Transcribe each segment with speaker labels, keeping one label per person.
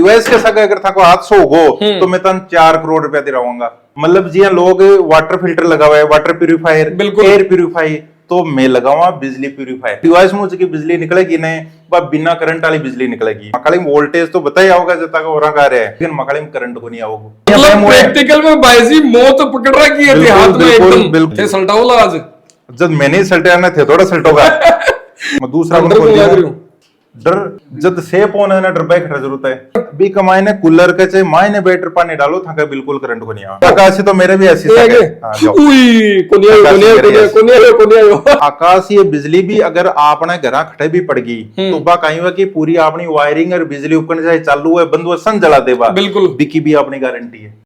Speaker 1: US के सगा अगर था को हादसा होगो तो मैं तन 4 करोड़ रुपया दिलाऊंगा। मतलब जी लोग वाटर फिल्टर लगा हुआ है, वाटर प्यूरिफायर, एयर प्यूरिफायर, तो मैं लगाऊंगा बिजली प्यूरिफायर। यूएस में की बिजली निकलेगी नहीं, वह बिना करंट वाली बिजली निकलेगी। मकाली में वोल्टेज तो बताया होगा जब तक और आ रहा है, लेकिन मकाली में करंट को नहीं आओगे।
Speaker 2: मतलब प्रैक्टिकल में बाईजी मौत पकड़ रखी है हाथ में एकदम। थे सल्टाओला आज
Speaker 1: जब मैंने सल्टाना थे थोड़ा सल्टोगा। मैं दूसरा डर जब सेफ होने ना डर बैठ जरूरत है बी कमाई ने कूलर के चाहे माय ने बैटर पानी डालो था बिल्कुल करंट को नहीं आवा। आकाश तो मेरे भी ऐसी आकाश ये बिजली भी अगर आपने घर खटे भी पड़ गई तो बा कहीं हुआ कि पूरी अपनी वायरिंग और बिजली उपकरण चाहे चालू है बंद हुआ सन जला देवा, बिल्कुल बिकी भी अपनी गारंटी है।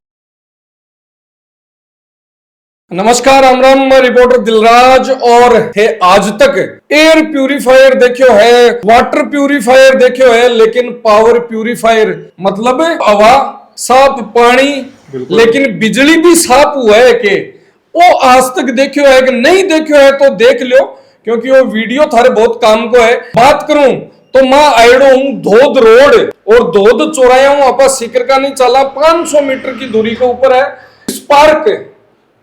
Speaker 2: नमस्कार, राम राम, रिपोर्टर दिलराज और है आज तक एयर प्यूरिफायर देखियो है, वाटर प्यूरिफायर देखियो है, लेकिन पावर प्यूरिफायर मतलब हवा साफ पानी, लेकिन बिजली भी साफ हुआ है के वो आज तक देखियो है कि नहीं देखियो है तो देख लियो, क्योंकि वो वीडियो थारे बहुत काम को है। बात करूं तो मैं आयडो हूं धोध रोड और धोध चौराया हूं आपा सिकर का नहीं चला 500 मीटर की दूरी के ऊपर है spark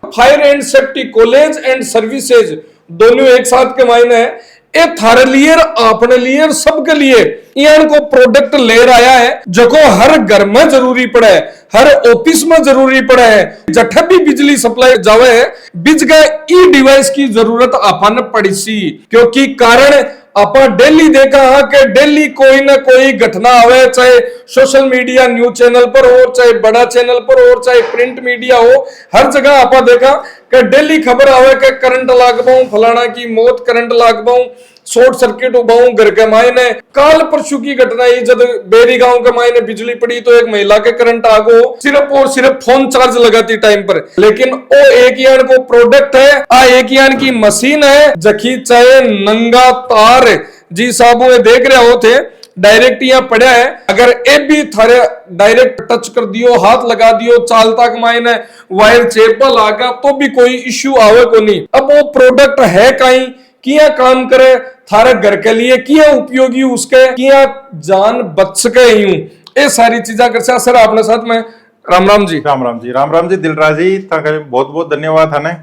Speaker 2: fire and safety college and services, दोनों एक साथ के मायने है। ए थारे लिए अपने लिए सबके लिए इनको प्रोडक्ट ले आया है जो हर घर में जरूरी पड़ा है, हर ऑफिस में जरूरी पड़ा है, जठे भी बिजली सप्लाई जावे है बिज गए ई डिवाइस की जरूरत अपन पड़ी सी, क्योंकि कारण अपा डेली देखा है कि डेली कोई ना कोई घटना आवे, चाहे सोशल मीडिया न्यूज चैनल पर हो, चाहे बड़ा चैनल पर हो, चाहे प्रिंट मीडिया हो, हर जगह आपा देखा कि डेली खबर आवे कि करंट लाग पाऊं, फलाना की मौत, करंट लाग पाऊं, शॉर्ट सर्किट उबाऊं घर के मायने। काल परसों की घटना ही जब बेरी गांव के मायने बिजली पड़ी तो एक महिला के करंट आ गो सिर्फ और सिर्फ फोन चार्ज लगाती टाइम पर, लेकिन वो एक यान को प्रोडक्ट है, आ एक यान की मशीन है जखी चाहे नंगा तार जी साहब देख रहे हो थे डायरेक्ट यहाँ पड़ा है। अगर ए भी थारे डायरेक्ट टच कर दियो, हाथ लगा दियो, चालता के मायने वायर चेपल आगा तो भी कोई इश्यू आवे को नहीं। अब वो प्रोडक्ट है कहीं किया काम करे थारे घर के लिए, किया उपयोगी उसके, किया जान बच सके यूं, ये सारी चीजें कर सर अपने साथ में। राम राम जी।
Speaker 1: राम राम जी, राम राम जी दिलराज जी, बहुत बहुत धन्यवाद है।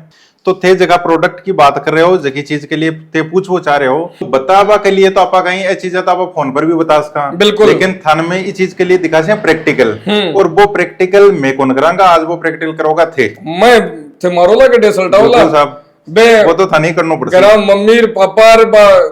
Speaker 1: तो थे जगह प्रोडक्ट की बात कर रहे हो, जगह चीज के लिए ते पूछ चाह रहे हो, बतावा के लिए तो आप कहीं ये चीजें तो आप फोन पर भी बता सका,
Speaker 2: बिल्कुल, लेकिन
Speaker 1: थान में ये चीज के लिए दिखा से प्रैक्टिकल, और वो प्रैक्टिकल मैं कौन करांगा, आज वो प्रैक्टिकल करोगा थे
Speaker 2: मैं थे मारोला के डेसल्टावला
Speaker 1: साहब
Speaker 2: बे
Speaker 1: वो तो था नहीं करना पड़ता।
Speaker 2: करा मम्मी पापा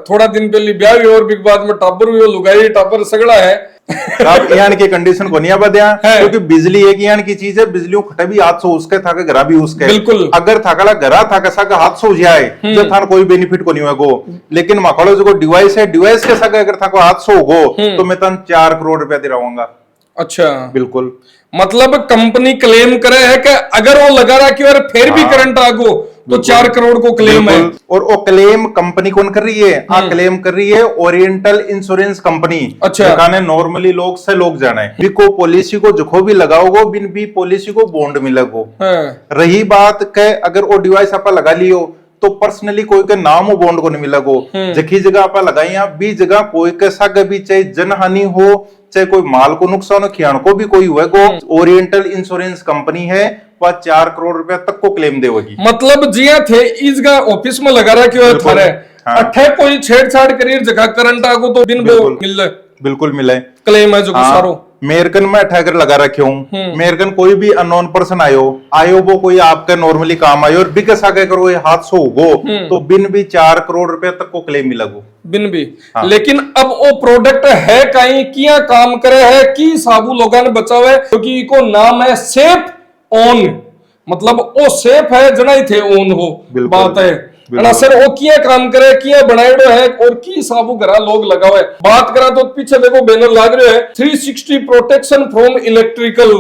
Speaker 2: थोड़ा दिन पहले ब्याह हुई और बिग बाद में टाबर हुई, लुगाई टाबर सगड़ा है।
Speaker 1: अब यहाँ की कंडीशन को नहीं बदिया, क्योंकि बिजली एक यहाँ की चीज है, बिजली खटे भी हाथ सो उसके था घरा भी उसके,
Speaker 2: बिल्कुल
Speaker 1: अगर थाकला घरा था कैसा हाथ सो जाए जब थान कोई बेनिफिट को नहीं होगो, लेकिन माखोलो जो डिवाइस है डिवाइस के साथ अगर था को हाथ सो हो तो मैं तन 4 करोड़ रुपया दिलाऊंगा।
Speaker 2: अच्छा,
Speaker 1: बिल्कुल,
Speaker 2: मतलब कंपनी क्लेम करे है कि अगर वो लगा रहा कि और फिर भी करंट आगो तो 4 करोड़ को क्लेम है, और वो क्लेम कंपनी कौन कर रही है? क्लेम कर रही है ओरिएंटल इंश्योरेंस कंपनी। अच्छा,
Speaker 1: नॉर्मली लोग से लोग जाना है भी को पॉलिसी को जो भी लगाओगो बिन भी पॉलिसी को बॉन्ड मिलेगो। रही बात के अगर वो डिवाइस आप लगा लियो तो पर्सनली कोई के नाम हो बॉन्ड को नहीं मिलेगो, जखी जगह आप लगाई बी जगह कोई के साथ भी चाहे जनहानि हो, चाहे कोई माल को नुकसान हो, खियान को भी कोई हुआ को ओरिएंटल इंश्योरेंस कंपनी है वह 4 करोड़ रुपया तक को क्लेम देगी। मतलब
Speaker 2: जिया थे इस ऑफिस में लगा रहा क्यों थारे अठे कोई छेड़छाड़ करिए जगह करंट आगो तो दिन वो मिल
Speaker 1: बिल्कुल मिले
Speaker 2: क्लेम है जो सारो।
Speaker 1: मेरकन में अठाकर लगा रखे हूँ, मेरकन कोई भी अननोन पर्सन आयो वो कोई आपका नॉर्मली काम आयो और बिकस आगे करो हाथ सो गो तो बिन भी 4 करोड़ रुपया तक को क्लेम मिलेगो
Speaker 2: बिन भी। लेकिन अब वो प्रोडक्ट है कहीं किया काम करे है कि साबू लोगों ने बचावे, क्योंकि इको नाम है सेफ ऑन, मतलब वो सेफ है जना ही थे ऑन हो बात है ना सर। वो किया काम करे किया बनाएड़ो है और की साबू घरा लोग लगा हुआ है। बात करा तो पीछे देखो बैनर लाग रहे है 360 प्रोटेक्शन फ्रॉम इलेक्ट्रिकल,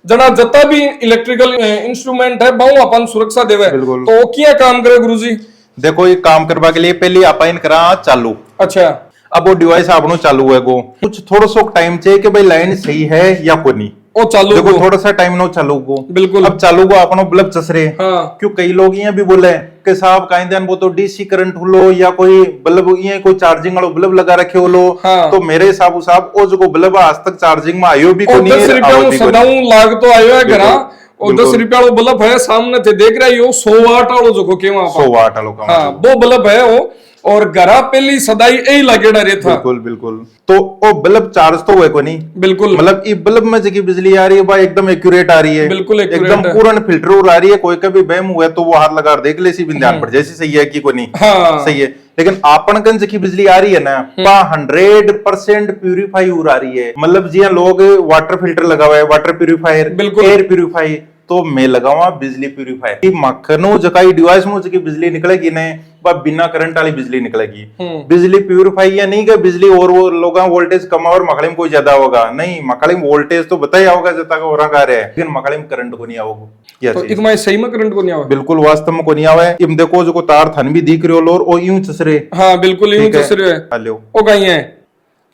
Speaker 2: जना जता भी इलेक्ट्रिकल इंस्ट्रूमेंट है बहु अपन सुरक्षा देवे, तो वो किया काम करे गुरुजी?
Speaker 1: देखो ये काम करवा के लिए पहले अपन करा चालू।
Speaker 2: अच्छा,
Speaker 1: अब वो डिवाइस आपनो चालू है गो कुछ थोड़ा सो टाइम चाहिए कि भाई लाइन सही है या कोई नहीं।
Speaker 2: ओ चालू
Speaker 1: देखो
Speaker 2: को।
Speaker 1: थोड़ा सा टाइम नो चालू को,
Speaker 2: बिल्कुल।
Speaker 1: अब चालू को अपनो बल्ब चस रहे।
Speaker 2: हाँ।
Speaker 1: क्यों कई लोग ये भी बोले कि साहब कहीं दिन वो तो डीसी करंट हुलो या कोई बल्ब ये कोई चार्जिंग वाला बल्ब लगा रखे हो लो।
Speaker 2: हाँ।
Speaker 1: तो मेरे हिसाब साहब ओ जो बल्ब आज तक चार्जिंग में आयो भी
Speaker 2: और
Speaker 1: कोनी
Speaker 2: 10 रुपया वो सदाऊ लाग तो आयो है घरा, और 10 रुपया वो बल्ब है सामने थे देख रहा है, 100 वाट वालो जो के वहां
Speaker 1: 100 वाट वालों का।
Speaker 2: हाँ वो बल्ब है वो, और घरा पहली सदाई यही लगेड़ा रहता।
Speaker 1: बिल्कुल बिल्कुल। तो वो बल्ब चार्ज तो हुए को नहीं।
Speaker 2: बिल्कुल।
Speaker 1: मतलब ये बल्ब में जगह बिजली आ रही है भाई एकदम एक्यूरेट आ रही है,
Speaker 2: बिल्कुल accurate
Speaker 1: एकदम
Speaker 2: है।
Speaker 1: पूर्ण फिल्टर आ रही है। कोई कभी बहम हुआ तो वो हाथ लगा देख ले सी ध्यान पड़ जैसी सही है कि को नहीं।
Speaker 2: हाँ।
Speaker 1: सही है। लेकिन आपनगंज की बिजली आ रही है ना, 100% प्यूरिफाई हो रही है। मतलब जी लोग वाटर फिल्टर लगा हुआ है, वाटर प्यूरिफायर,
Speaker 2: बिल्कुल।
Speaker 1: एयर प्यूरिफाई, तो मैं लगावा बिजली प्यूरिफायर। मखनो जकाई डिवाइस में जकी बिजली निकलेगी ने वह बिना करंट वाली बिजली निकलेगी। बिजली प्यूरिफाई या नहीं कि बिजली और वो लोग वोल्टेज कम और मकड़ी में कोई ज्यादा होगा, नहीं मकड़ी में वोल्टेज तो बताया होगा जब तक और आ रहा है, लेकिन मकड़ी में करंट को नहीं आओगे।
Speaker 2: तो एक मैं सही में करंट को नहीं आवे,
Speaker 1: बिल्कुल वास्तव में को नहीं आवे। इम देखो जो तार थन भी दिख रहे हो लोर ओ यूं चस रहे।
Speaker 2: हाँ बिल्कुल यूं चस रहे है।
Speaker 1: हेलो
Speaker 2: ओ कहीं है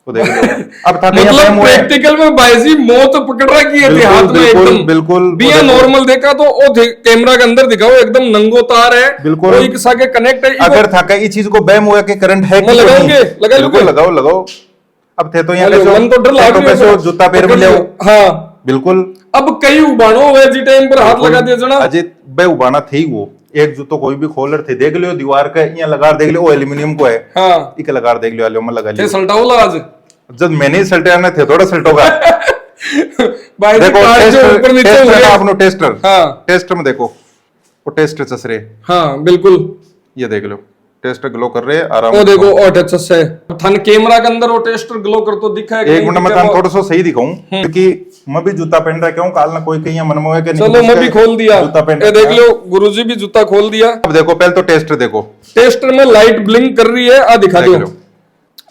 Speaker 1: वो देख लो। अब था
Speaker 2: मतलब प्रैक्टिकल में बाईजी मौत पकड़ रखी है
Speaker 1: बिल्कुल,
Speaker 2: हाथ में
Speaker 1: बिल्कुल,
Speaker 2: एकदम।
Speaker 1: बिल्कुल।
Speaker 2: बिया नॉर्मल देखा तो ओ कैमरा के अंदर दिखाओ एकदम नंगो तार है,
Speaker 1: बिल्कुल।
Speaker 2: वो एक साके कनेक्ट है।
Speaker 1: अगर था का इस चीज को बैम हुआ कि करंट है कि
Speaker 2: मैं लगाओगे, लगा लूंगे।
Speaker 1: बिल्कुल लगाओ लगाओ। अब थे तो यहाँ
Speaker 2: मन तो डर लग रहा है,
Speaker 1: जूता पैर में ले।
Speaker 2: हाँ
Speaker 1: बिल्कुल।
Speaker 2: अब कई उबानो हुए जी टाइम पर हाथ लगा दिया जना।
Speaker 1: अजय बे उबाना थे ही वो एक जूतो कोई भी खोलर थे देख लियो दीवार का यहाँ लगा देख लियो, वो एल्यूमिनियम को है।
Speaker 2: हाँ
Speaker 1: इक लगा देख लियो, मैं लगा लियो।
Speaker 2: सल्टाओ ला आज
Speaker 1: जब मैंने सल्टाने थे थोड़ा सल्टोगा।
Speaker 2: भाई
Speaker 1: देखो
Speaker 2: ऊपर नीचे हो
Speaker 1: टेस्टर
Speaker 2: गया।
Speaker 1: आपनो टेस्टर।
Speaker 2: हाँ
Speaker 1: टेस्टर में देखो वो टेस्टर चस रहे।
Speaker 2: हाँ बिल्कुल।
Speaker 1: ये देख लो टेस्टर ग्लो कर रहे हैं आराम।
Speaker 2: वो देखो ओ टच है थन कैमरा के अंदर वो टेस्टर ग्लो कर तो दिखा है।
Speaker 1: एक मिनट में थान थोड़ा सा सही दिखाऊं क्योंकि मैं भी जूता पहन रहा क्यों काल ना कोई कहीं मन में कि
Speaker 2: चलो मैं भी खोल दिया,
Speaker 1: जूता पहन
Speaker 2: ये देख लो गुरुजी भी जूता खोल दिया।
Speaker 1: अब देखो पहले तो टेस्टर देखो,
Speaker 2: टेस्टर में लाइट ब्लिंक कर रही है, आ दिखा
Speaker 1: देख
Speaker 2: दो
Speaker 1: लो।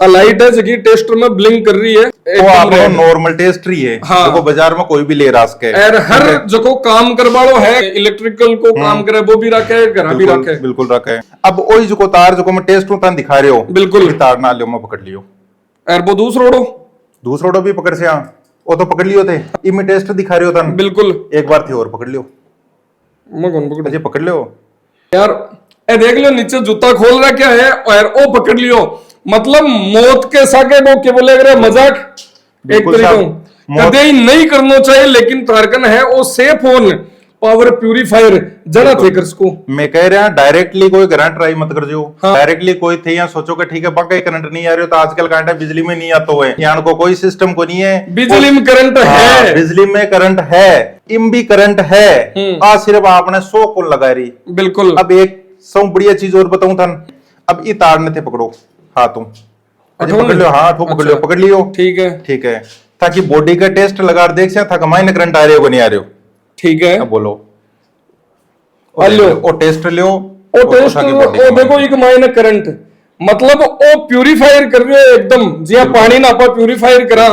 Speaker 2: आ लाइट है जगी टेस्टर में ब्लिंक कर रही है।
Speaker 1: वो आपको नॉर्मल टेस्टर ही है।
Speaker 2: हाँ।
Speaker 1: देखो बाजार में कोई भी ले रहा है
Speaker 2: और हर जो काम करवालो है इलेक्ट्रिकल को काम करे वो भी रखे घर भी रखे।
Speaker 1: बिल्कुल रखा है। अब वही जो तार जो मैं टेस्ट होता दिखा रहे हो
Speaker 2: बिल्कुल
Speaker 1: तार ना लियो मैं पकड़ लियो।
Speaker 2: और वो दूसरों
Speaker 1: भी पकड़ से वो तो पकड़ लियो थे इमे टेस्ट दिखा रहे हो था
Speaker 2: बिल्कुल।
Speaker 1: एक बार थे और पकड़ लियो,
Speaker 2: मैं कौन पकड़
Speaker 1: अजय पकड़ लियो
Speaker 2: यार। ए देख लो नीचे जूता खोल रहा क्या है और ओ पकड़ लियो। मतलब मौत के साके वो क्या बोले अगर मजाक एक तरीका कदे ही नहीं करना चाहिए, लेकिन तारकन है वो सेफ होन पावर प्यूरिफायर जरा थे कर इसको।
Speaker 1: मैं कह रहा डायरेक्टली कोई करंट ट्राई मत कर जो। हाँ। डायरेक्टली कोई थे या सोचो कि ठीक है बाकी करंट नहीं आ रही हो तो आजकल का बिजली में नहीं आता है यहाँ को कोई सिस्टम को नहीं है।
Speaker 2: बिजली में करंट है,
Speaker 1: बिजली में करंट है, इम भी करंट है। आज सिर्फ आपने 100 को लगा रही।
Speaker 2: बिल्कुल।
Speaker 1: अब एक सब बढ़िया चीज और बताऊं था, अब ये तार ने थे पकड़ो हाथों पकड़ लियो, हाथ पकड़ लियो, पकड़ लियो।
Speaker 2: ठीक है
Speaker 1: ठीक है ताकि बॉडी का टेस्ट लगा देख से था कमाई न करंट आ रहे हो नहीं आ रहे हो।
Speaker 2: ठीक है
Speaker 1: अब बोलो
Speaker 2: लो
Speaker 1: ओ टेस्ट लियो
Speaker 2: ओ टेस्ट ओ देखो एक मायने करंट मतलब ओ प्यूरिफायर कर रहे हो एकदम जिया पानी ना आपा प्यूरिफायर करा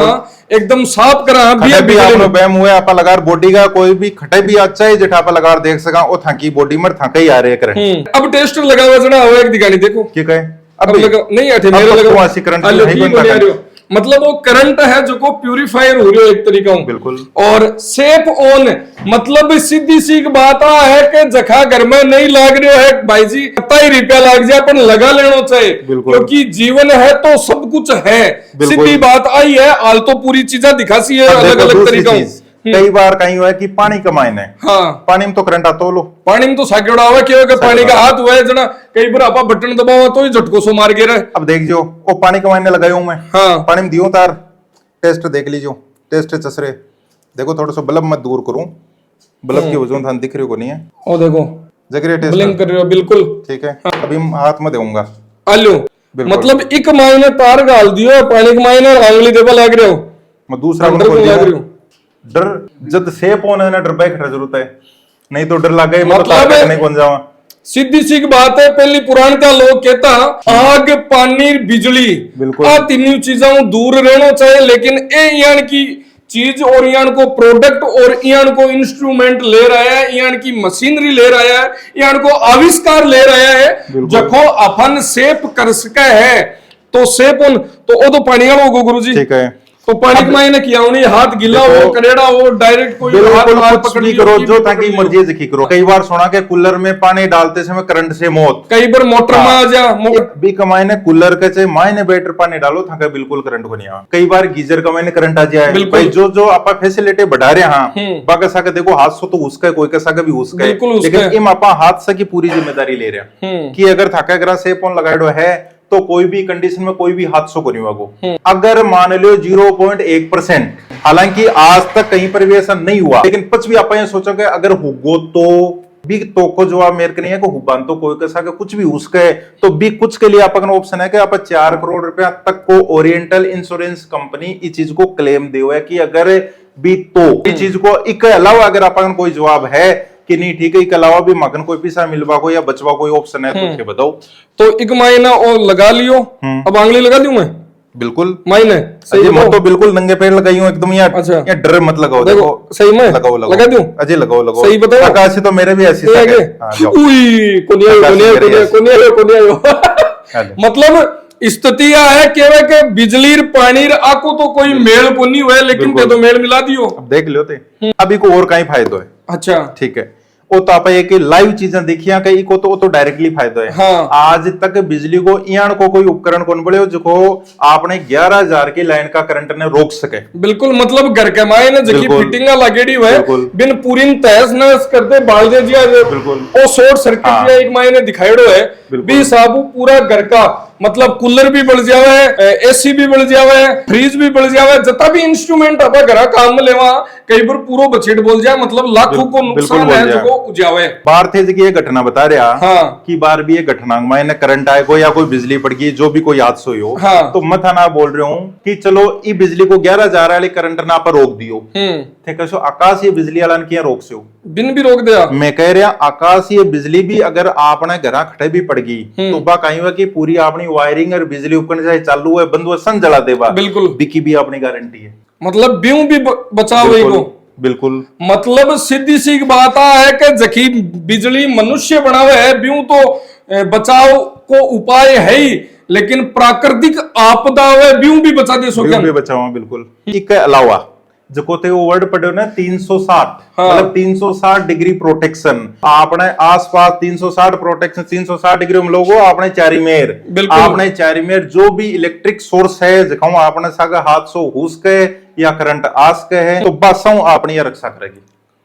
Speaker 2: एकदम साफ करा
Speaker 1: भी आपनो बैम हुए आपा लगार बॉडी का कोई भी खटे भी अच्छा है जेठा आपा लगार देख सका ओ थाकी बॉडी में थाके ही आ रहे करंट।
Speaker 2: अब टेस्टर लगा हुआ जरा हो एक दिखानी देखो
Speaker 1: क्या कहे
Speaker 2: अब लगा नहीं अठे मेरे लगा
Speaker 1: करंट
Speaker 2: नहीं मतलब वो करंट है जो को प्यूरिफायर हो रही है एक तरीका
Speaker 1: बिल्कुल।
Speaker 2: और सेफ ऑन मतलब सीधी सी बात है कि जखा घर में नहीं लाग रही है भाई जी पता ही रुपया लाग जाए पर लगा लेना चाहिए क्योंकि जीवन है तो सब कुछ है। सीधी बात आई है हाल तो पूरी चीजें दिखासी है अलग अलग तरीका।
Speaker 1: कई बार कहीं हुआ है कि पानी कमाए ने
Speaker 2: हाँ
Speaker 1: पानी में तो करंट आता लो
Speaker 2: पानी में तो साकेड़ा हुआ क्यों कि पानी का हाथ हुआ है जना कई बार आपा बटन दबावा तो ही झटको सो मार गिरा।
Speaker 1: अब देख जो वो पानी कमाने लगाया हूं मैं। हाँ पानी में दियो तार टेस्ट देख लीजिए टेस्ट चसरे देखो थोड़ा सा बल्ब मत दूर करूं बल्ब की वजह थान दिख रही को नहीं है ओ देखो जगरे टेस्ट ब्लिंक कर रहे हो बिल्कुल ठीक है। अभी हाथ में दूंगा
Speaker 2: आलू मतलब एक मायने तार गाल दियो पानी के मायने आंगली देवा लग रहे हो
Speaker 1: मैं दूसरा लग रही डर जब सेफ होना है ना डर बैठ जरूरत है नहीं तो डर लगे मतलब नहीं कौन जावा। सीधी सी बात है पहली पुराण का लोग कहता आग पानी बिजली आ तीनों चीजों दूर रहना चाहिए लेकिन ए यान की चीज और यान को प्रोडक्ट और यान को इंस्ट्रूमेंट ले रहा है यान की मशीनरी ले रहा है यान को आविष्कार ले रहा है जखो अपन सेफ कर सका है तो सेफ तो ओ तो पानी गुरु जी ठीक है
Speaker 2: तो पानी के मायने किया उन्हें हाथ गिला हो करेड़ा हो डायरेक्ट कोई हाथ
Speaker 1: बिल्कुल
Speaker 2: पकड़
Speaker 1: कुछ भी
Speaker 2: लियो,
Speaker 1: करो
Speaker 2: की
Speaker 1: जो
Speaker 2: भी
Speaker 1: ताकि
Speaker 2: पकड़ लियो।
Speaker 1: मर्जी जिकी करो। कई बार सुना के कूलर में पानी डालते समय करंट से मौत।
Speaker 2: कई बार मोटर में आ जा
Speaker 1: भी कमायने कूलर के चाहे मायने बैटर पानी डालो था बिल्कुल करंट को नहीं आ। कई बार गीजर का मायने करंट आ जाए।
Speaker 2: बिल्कुल।
Speaker 1: भाई जो आप फैसिलिटी बढ़ा रहे हैं बाका सा के देखो हाथ से तो उसका कोई कैसा का भी उसका है,
Speaker 2: बिल्कुल उसका
Speaker 1: लेकिन
Speaker 2: है।
Speaker 1: इम आपा हाथ से की पूरी जिम्मेदारी ले रहे हैं कि अगर थाका अगर सेफ ऑन लगाड़ो है तो कोई भी कंडीशन में कोई भी हादसों को नहीं होगा। अगर मान लो 0.1%, हालांकि आज तक कहीं पर भी ऐसा नहीं हुआ, लेकिन कुछ भी आप ये सोचोगे अगर हुगो तो भी तो को जवाब मेरे को नहीं है कि हुबान तो कोई कैसा के कुछ भी उसके तो भी कुछ के लिए आपका ऑप्शन है कि आप 4 करोड़ रुपया तक को ओरिएंटल इंश्योरेंस कंपनी इस चीज को क्लेम दे है कि अगर भी तो इस चीज को एक अलावा अगर आपका कोई जवाब है कि नहीं ठीक है, इसके अलावा भी मगन कोई पैसा मिलवा को या बचवा कोई ऑप्शन है तो बताओ।
Speaker 2: तो एक महीना और लगा लियो, अब आंगली लगा दूं मैं
Speaker 1: बिल्कुल
Speaker 2: मायने सही
Speaker 1: अजय मैं
Speaker 2: बताओ।
Speaker 1: तो बिल्कुल नंगे पैर लगाई हूँ एकदम यार।
Speaker 2: अच्छा।
Speaker 1: यार डर मत लगाओ,
Speaker 2: देखो सही में
Speaker 1: लगाओ
Speaker 2: लगा दूं
Speaker 1: अजय लगाओ
Speaker 2: सही बताओ।
Speaker 1: आकाशी तो मेरे भी ऐसी
Speaker 2: ये आगे
Speaker 1: हाँ, जाओ।
Speaker 2: उई
Speaker 1: हेलो।
Speaker 2: मतलब स्थिति यह है केवल के बिजली पानी आको तो कोई मेल को नहीं हुआ, लेकिन
Speaker 1: बिल्कुल।
Speaker 2: तो मेल मिला दियो।
Speaker 1: अब देख लो थे अभी को और कहीं फायदा है।
Speaker 2: अच्छा
Speaker 1: ठीक है वो तो आप एक लाइव चीजें देखिया कई को तो डायरेक्टली फायदा है।
Speaker 2: हाँ।
Speaker 1: आज तक बिजली को इयान को कोई उपकरण कौन पड़े जो आपने 11,000 की लाइन का करंट ने रोक सके।
Speaker 2: बिल्कुल मतलब घर के माए ने जकी
Speaker 1: बिल्कुल।
Speaker 2: फिटिंग लगेड़ी हुए
Speaker 1: बिल्कुल।
Speaker 2: बिन पूरी तहस नहस करते बाल दे दिया
Speaker 1: बिल्कुल।
Speaker 2: ओ शॉर्ट सर्किट
Speaker 1: हाँ।
Speaker 2: या एक मायने दिखाएड़ो है
Speaker 1: बिल्कुल।
Speaker 2: बी साबू पूरा घर का मतलब कूलर भी बढ़ जावे, एसी भी बढ़ जावे, फ्रिज भी बढ़ जावे, जता भी इंस्ट्रूमेंट अब घर काम में लेवा कई बार पूरो बचेट बोल जाए मतलब लाखों को नुकसान
Speaker 1: बोल
Speaker 2: है
Speaker 1: जाए।
Speaker 2: जो उजावे।
Speaker 1: बार थे जी की ये घटना बता रहा
Speaker 2: हाँ।
Speaker 1: कि बार भी ये घटना मायने करंट आए को या कोई बिजली पड़ गई जो भी कोई हादसा हुई हो।
Speaker 2: हाँ।
Speaker 1: तो मत ना बोल रहे हूँ कि चलो ये बिजली को 11,000 वाले करंट ना पर रोक दियो थे कैसो आकाश ये बिजली वाला किया रोक से
Speaker 2: बिन भी रोक दिया।
Speaker 1: मैं कह रहा आकाश ये बिजली भी अगर आपने घर खटे भी पड़ गई तो बा कहीं हुआ कि पूरी अपनी वायरिंग और बिजली उपकरण चाहे चालू है बंद हुआ सन जला देवा
Speaker 2: बिल्कुल
Speaker 1: बिकी भी अपनी गारंटी है।
Speaker 2: मतलब ब्यूं भी बचाव
Speaker 1: बिल्कुल,
Speaker 2: को
Speaker 1: बिल्कुल
Speaker 2: मतलब सीधी सी बात है कि जकी बिजली मनुष्य बनावे है ब्यूं तो बचाव को उपाय है ही, लेकिन प्राकृतिक आपदा है ब्यूं भी बचा दे सो क्या
Speaker 1: भी बचावा बिल्कुल। इसके अलावा जो को वो वर्ड पढ़े ना 360 मतलब 360 डिग्री प्रोटेक्शन आपने आसपास 360 प्रोटेक्शन 360 डिग्री में लोगो आपने चारीमेर
Speaker 2: बिल्कुल।
Speaker 1: आपने चारीमेर जो भी इलेक्ट्रिक सोर्स है जखाऊ आपने सागा हाथ सो हुस के या करंट आस के है तो बसाऊ आपने ये रक्षा करेगी।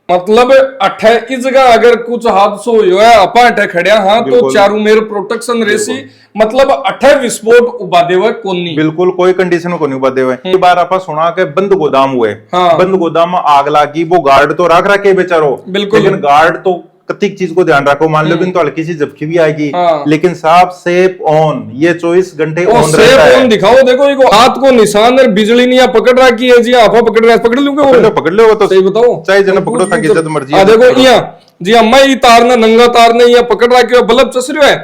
Speaker 2: मतलब अठे इस जगह अगर कुछ हादसो हो है अपा अठे खड़िया हाँ तो
Speaker 1: बिल्कुल।
Speaker 2: चारू मेर प्रोटेक्शन रेसी मतलब अठे विस्फोट उबा देवे कोनी
Speaker 1: बिल्कुल कोई कंडीशन को नहीं बदे हुए। एक बार आप सुना के बंद गोदाम हुए
Speaker 2: हाँ।
Speaker 1: बंद गोदाम में आग लागी वो गार्ड तो रख रखे बेचारो
Speaker 2: बिल्कुल।
Speaker 1: लेकिन गार्ड तो कतिक चीज को ध्यान रखो मान लो बिन तो हल्की सी झपकी भी आएगी
Speaker 2: हाँ।
Speaker 1: लेकिन साफ सेफ ऑन ये 24 घंटे
Speaker 2: ओ
Speaker 1: ऑन रहता
Speaker 2: सेफ
Speaker 1: है।
Speaker 2: ऑन दिखाओ देखो इको हाथ को निशान और बिजली नहीं पकड़ रखी है जी आपा पकड़ रहा है पकड़ लूंगे
Speaker 1: पकड़ लो वो तो
Speaker 2: सही बताओ
Speaker 1: चाहे जन पकड़ो ताकि जब मर्जी है
Speaker 2: देखो
Speaker 1: पकड़ो।
Speaker 2: यहाँ जी अम्मा ये तार ने नंगा तार ने ये पकड़ रखी है बल्ब चस रहा है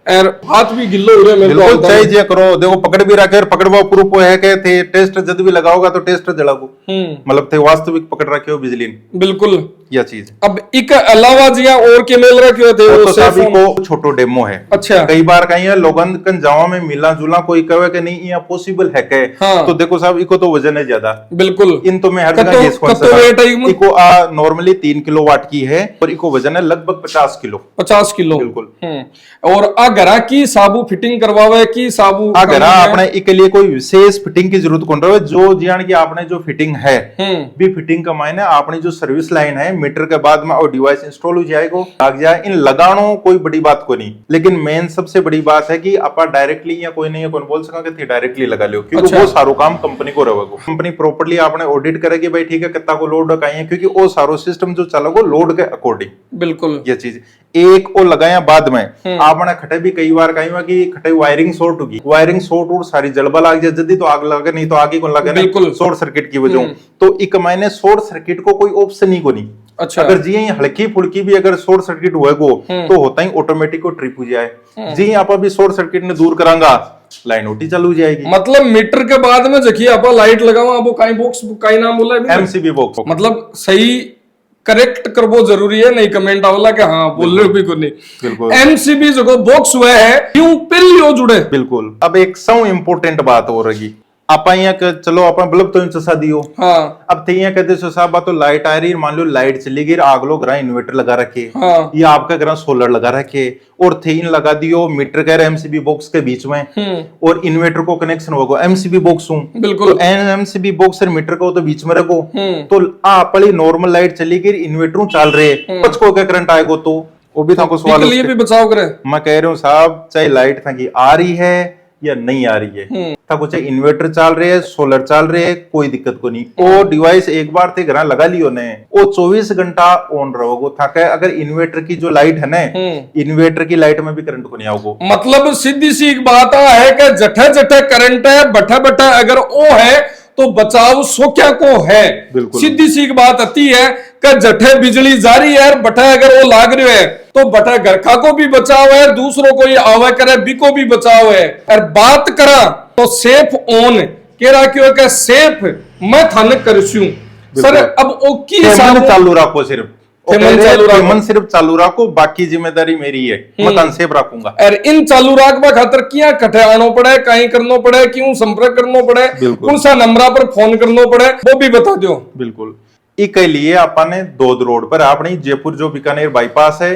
Speaker 2: और हाथ भी गिल्लो हो रहा है मेरे को
Speaker 1: बिल्कुल
Speaker 2: आता
Speaker 1: चाहे
Speaker 2: है।
Speaker 1: जी करो देखो पकड़ भी रखे और पकड़वा प्रूफ है के थे टेस्ट जब भी लगाओगा तो टेस्ट जलाओ मतलब थे वास्तविक पकड़ रखे हो बिजली ने
Speaker 2: बिल्कुल
Speaker 1: यह चीज।
Speaker 2: अब इक अलावा जी और के मेल रखे थे
Speaker 1: वो
Speaker 2: वो
Speaker 1: तो
Speaker 2: सेफ
Speaker 1: सभी
Speaker 2: ऑन।
Speaker 1: को छोटो डेमो है।
Speaker 2: अच्छा
Speaker 1: कई बार कहीं है लोगन कन जावा में मिला जुला कोई कहे कि नहीं ये पॉसिबल है के
Speaker 2: हाँ।
Speaker 1: तो देखो साहब इको तो वजन है ज्यादा
Speaker 2: बिल्कुल
Speaker 1: इन तो मैं हर
Speaker 2: कतो-
Speaker 1: जगह गैस कौन
Speaker 2: कतो वेट है इको?
Speaker 1: इको नॉर्मली 3 किलोवाट की है और इको वजन है लगभग 50 किलो
Speaker 2: 50 किलो
Speaker 1: बिल्कुल।
Speaker 2: और आ घरा की साबू फिटिंग करवावे की साबू
Speaker 1: अगर आपने इसके लिए कोई विशेष फिटिंग की जरूरत कौन रहे जो जियान की आपने जो फिटिंग है भी फिटिंग का मायने आपने जो सर्विस लाइन है मीटर के बाद में और डिवाइस इंस्टॉल हो जाएगा लग जाए इन लगानो कोई बड़ी बात को नहीं, लेकिन मेन सबसे बड़ी बात है कि आप डायरेक्टली या कोई नहीं है कौन बोल सका डायरेक्टली लगा लो क्योंकि
Speaker 2: अच्छा।
Speaker 1: वो सारो काम कंपनी को रहेगा। कंपनी प्रॉपर्ली आपने ऑडिट करेगी भाई ठीक है कितना को लोड लगाई है क्योंकि वो सारो सिस्टम जो चलेगा लोड के अकॉर्डिंग
Speaker 2: बिल्कुल
Speaker 1: ये चीज एक और लगाया बाद में आपने खटे भी कई बार कहीं कि खटे वायरिंग शॉर्ट होगी वायरिंग शॉर्ट और सारी जलबा लाग जाए जल्दी तो आग लगे नहीं तो आगे कौन लगे
Speaker 2: बिल्कुल।
Speaker 1: शॉर्ट सर्किट की वजह तो एक महीने शॉर्ट सर्किट को कोई ऑप्शन ही को नहीं।
Speaker 2: अच्छा
Speaker 1: अगर जी हल्की फुल्की भी अगर शॉर्ट सर्किट हुए तो होता ही ऑटोमेटिक को ट्रिप हो जाए जी आप अभी शॉर्ट सर्किट ने दूर करांगा लाइन ओटी चालू हो जाएगी।
Speaker 2: मतलब मीटर के बाद में जखिए आप लाइट लगावा वो काई बॉक्स काई नाम बोला है
Speaker 1: एमसीबी बॉक्स
Speaker 2: मतलब सही करेक्ट करबो जरूरी है नहीं कमेंट आवला कि हाँ बोल रहे भी को नहीं
Speaker 1: बिल्कुल
Speaker 2: एमसीबी जो बॉक्स हुआ है क्यों पिल्लियो जुड़े
Speaker 1: बिल्कुल। अब एक सौ इंपोर्टेंट बात हो रही आप चलो आप बल्ब तो चसा दियो।
Speaker 2: हाँ।
Speaker 1: अब थे कहते सो साहब तो लाइट आ रही, मान लो लाइट चली गई, आग लो घर इन्वर्टर लगा रखे,
Speaker 2: हाँ।
Speaker 1: या आपका घर सोलर लगा रखे, और थे इन लगा दियो मीटर कह रहे एमसीबी बॉक्स के बीच में, और इन्वर्टर को कनेक्शन होगा एमसीबी बॉक्स हूँ,
Speaker 2: बिल्कुल।
Speaker 1: तो एमसीबी बॉक्स और मीटर को तो बीच में रखो, तो आप नॉर्मल लाइट चली गई, इन्वर्टर चल रहे, पच को क्या करंट आएगा, तो वो भी था सवाल
Speaker 2: लिए भी बचाव करे।
Speaker 1: मैं कह रहा हूँ साहब चाहे लाइट था कि आ रही है या नहीं आ रही है, था कुछ इन्वर्टर चल रहे है, सोलर चल रहे है, कोई दिक्कत को नहीं। वो डिवाइस एक बार थे घर लगा लियो ने, वो 24 घंटा ऑन रहोगे, था क्या अगर इन्वर्टर की जो लाइट है ना, इन्वर्टर की लाइट में भी करंट को नहीं आओगे।
Speaker 2: मतलब सीधी सी बात है कि जठे जठे करंट है, बठे बठे अगर वो है तो बचाव सो क्या को है। सीधी सी बात आती है कि जठे बिजली जारी है, बठे अगर वो लाग रहे है तो बठे घर का को भी बचाव है, दूसरों को ये आवे करे बी को भी बचाव है। और बात करा तो सेफ ऑन कह रहा क्यों कि सेफ मैं थाने करसूं सर। अब ओ की
Speaker 1: चालू रखो, सिर्फ मन सिर्फ चालू रखो, बाकी जिम्मेदारी मेरी है, मैं अनसेफ रखूंगा।
Speaker 2: और इन चालू रखवा खातर क्या कठे आनो पड़े, कहीं करनो पड़े, क्यों संपर्क करनो पड़े, कौन सा नंबर पर फोन करनो पड़े, वो भी बता दो।
Speaker 1: बिल्कुल। इसके लिए आपने दोद रोड पर अपनी जयपुर जो बीकानेर बाईपास है,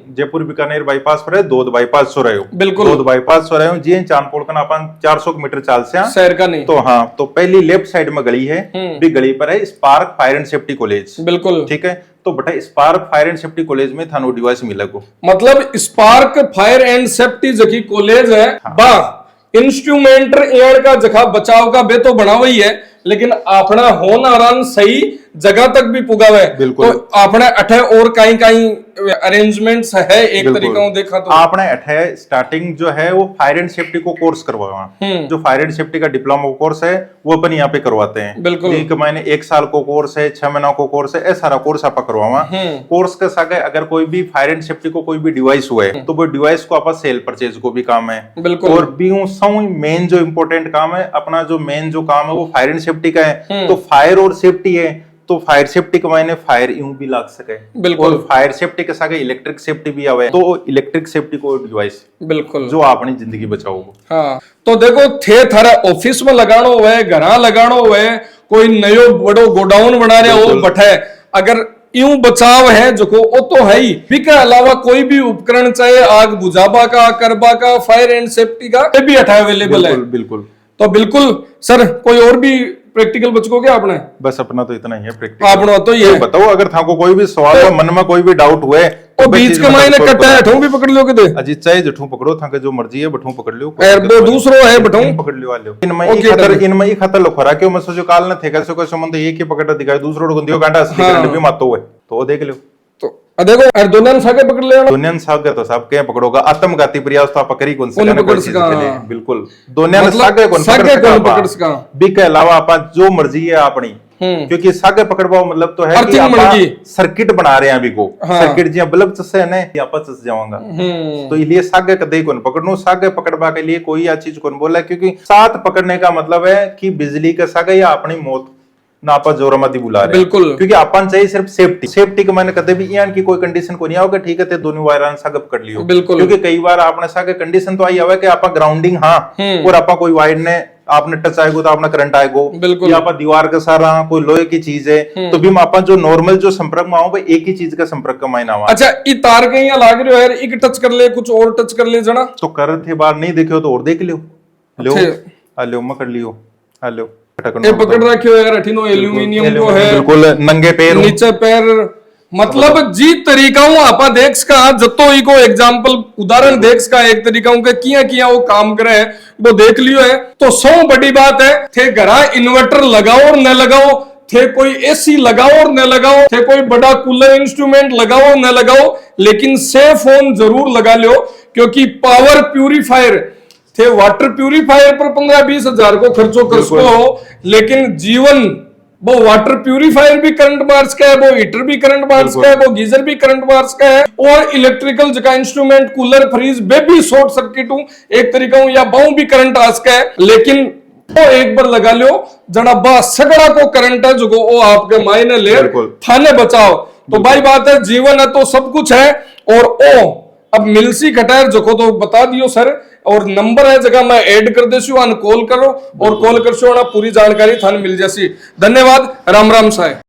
Speaker 1: जयपुर बीकानेर बाईपास पर है, दोद बाईपास सो रहे हो,
Speaker 2: बिल्कुल
Speaker 1: दोद बाईपास सो रहे हो जी। चांदपोल का अपन 400 मीटर चाल से
Speaker 2: शहर का नहीं,
Speaker 1: तो हाँ, तो पहली लेफ्ट साइड में गली है, भी गली पर है spark fire and safety college,
Speaker 2: बिल्कुल ठीक
Speaker 1: है। तो बेटा spark fire and safety college में थानो डिवाइस मिलेगा,
Speaker 2: मतलब spark fire and safety Zaki college है, बा इंस्ट्रूमेंट का जखा बचाव का बे तो बना हुई है, लेकिन अपना होनारान सही जगह तक भी पुगावे, तो आपने अठे और कहीं कहीं अरेंजमेंट्स है एक तरीका देखा तो
Speaker 1: आपने अठे स्टार्टिंग जो है वो फायर एंड सेफ्टी को कोर्स करवाया, जो फायर एंड सेफ्टी का डिप्लोमा कोर्स है वो अपन यहाँ पे करवाते हैं।
Speaker 2: बिल्कुल।
Speaker 1: एक महीने 1 साल को कोर्स है, 6 महीना को कोर्स है, सारा कोर्स आप करवावा। कोर्स के साथ अगर कोई भी फायर एंड सेफ्टी को कोई भी डिवाइस हुआ है तो वो डिवाइस को आप सेल परचेज को भी काम है।
Speaker 2: बिल्कुल।
Speaker 1: और भी मेन जो इम्पोर्टेंट काम है अपना, जो मेन जो काम है वो फायर एंड सेफ्टी का है, तो फायर और सेफ्टी है, तो फायर सेफ्टी के मायने फायर यूं भी लाग सके,
Speaker 2: बिल्कुल।
Speaker 1: और फायर सेफ्टी के साथ इलेक्ट्रिक सेफ्टी भी आवे, तो इलेक्ट्रिक सेफ्टी को डिवाइस
Speaker 2: बिल्कुल जो
Speaker 1: अपनी जिंदगी बचाओगे।
Speaker 2: हाँ, तो देखो थे थारा ऑफिस में लगानो हुए, घरा लगानो हुए, कोई नयो बड़ो गोडाउन बना रहे हो बठे, अगर यूं बचाव है जो को वो तो है ही, इसके अलावा कोई भी उपकरण चाहे आग बुझावा का, करबा का, फायर एंड सेफ्टी का भी अवेलेबल है।
Speaker 1: बिल्कुल।
Speaker 2: तो बिल्कुल सर, कोई और भी प्रैक्टिकल बचको क्या आपने?
Speaker 1: बस अपना तो इतना ही है प्रैक्टिकल।
Speaker 2: आपने तो ये
Speaker 1: बताओ, अगर था को कोई भी सवाल तो, मन में कोई भी डाउट हुए
Speaker 2: तो बीच के मायने कट्टा है भी पकड़ लो के
Speaker 1: अजीत चाहे जठू पकड़ो, था के जो मर्जी है बठू पकड़ लो,
Speaker 2: दूसरो है बठू
Speaker 1: पकड़ लियो आलो। इनमें ही खतर लो खरा क्यों मैं सोचो काल न थे कैसे कोई संबंध एक ही पकड़ दिखाए, दूसरो को दियो कांटा असली करंट भी मातो है, तो देख लो।
Speaker 2: तो देखो अर्दोनन सागे पकड़ ले,
Speaker 1: दोनन सागे तो सब के पकड़ोगा, आत्मघाती प्रयास तो आप करी कौन सा
Speaker 2: पकड़ सका।
Speaker 1: बिल्कुल दोनन सागे कौन
Speaker 2: पकड़ सका,
Speaker 1: बी के अलावा आप जो मर्जी है अपनी, क्योंकि सागे पकड़वाओ मतलब तो है कि आप सर्किट बना रहे हैं अभी को, सर्किट जी बल्ब चसे ने आप चस जाऊंगा, तो इसलिए सागे कदे कौन पकड़नो, सागे पकड़वा के लिए कोई या चीज कौन बोला, क्योंकि साथ पकड़ने का मतलब है कि बिजली का सागे या अपनी मौत ना आप जोरामदी बुला रहे,
Speaker 2: बिल्कुल।
Speaker 1: क्योंकि अपन चाहिए सिर्फ सेफ्टी, सेफ्टी के मैंने कदे भी यान की कोई कंडीशन को नहीं आओगे, ठीक है ते दोनों वायरन सागप कर लियो,
Speaker 2: बिल्कुल।
Speaker 1: क्योंकि कई बार आपने सागे कंडीशन तो आई आवे कि आपा ग्राउंडिंग हाँ, और आपा कोई वायर ने आपने टच आएगो तो आपने करंट आएगो, या आपा दीवार के सारा कोई लोहे की चीज है, तो भी अपन जो नॉर्मल जो संपर्क में आओ भाई एक ही चीज का संपर्क का मायना हुआ।
Speaker 2: अच्छा ये तार के यहाँ लाग रहे हो यार, एक टच कर ले, कुछ और टच कर ले जना,
Speaker 1: तो कर थे बार नहीं देखे तो और देख लियो, लो मैं कर लियो, हेलो
Speaker 2: ये पकड़ रखियो यार, अठिनो एल्यूमिनियम को है,
Speaker 1: बिल्कुल नंगे पैर,
Speaker 2: नीचे पैर, मतलब जी तरीका हूं आपा देख सका, जतो ही को एग्जांपल उदाहरण देख सका, एक तरीका हूं के किया वो काम करे है वो देख लियो है। तो सौ बड़ी बात है, थे घरा इन्वर्टर लगाओ और न लगाओ, थे कोई एसी लगाओ और न लगाओ, थे कोई बड़ा कूलर इंस्ट्रूमेंट लगाओ और न लगाओ, लेकिन सेफ फोन जरूर लगा लो, क्योंकि पावर प्यूरिफायर थे वाटर प्यूरिफायर पर 15-20 हजार को खर्चो कर सको, लेकिन जीवन वो वाटर प्यूरिफायर भी करंट मार्च का है, वो हीटर भी करंट मार्च का है, वो गीजर भी करंट मार्च का है, और इलेक्ट्रिकल जगह इंस्ट्रूमेंट कूलर फ्रीज बे भी शॉर्ट सर्किट हूं एक तरीका हूं, या बाऊ भी करंट आज का है, लेकिन वो एक बार लगा लो जना बा सगड़ा को करंट है जो वो आपके मायने ले थाने बचाओ। तो भाई बात है, जीवन है तो सब कुछ है, और ओ अब मिलसी खटायर जो को तो बता दियो सर और नंबर है जगह मैं ऐड कर देसू, कॉल करो और कॉल करसो पूरी जानकारी थाने मिल जासी। धन्यवाद, राम राम साहेब।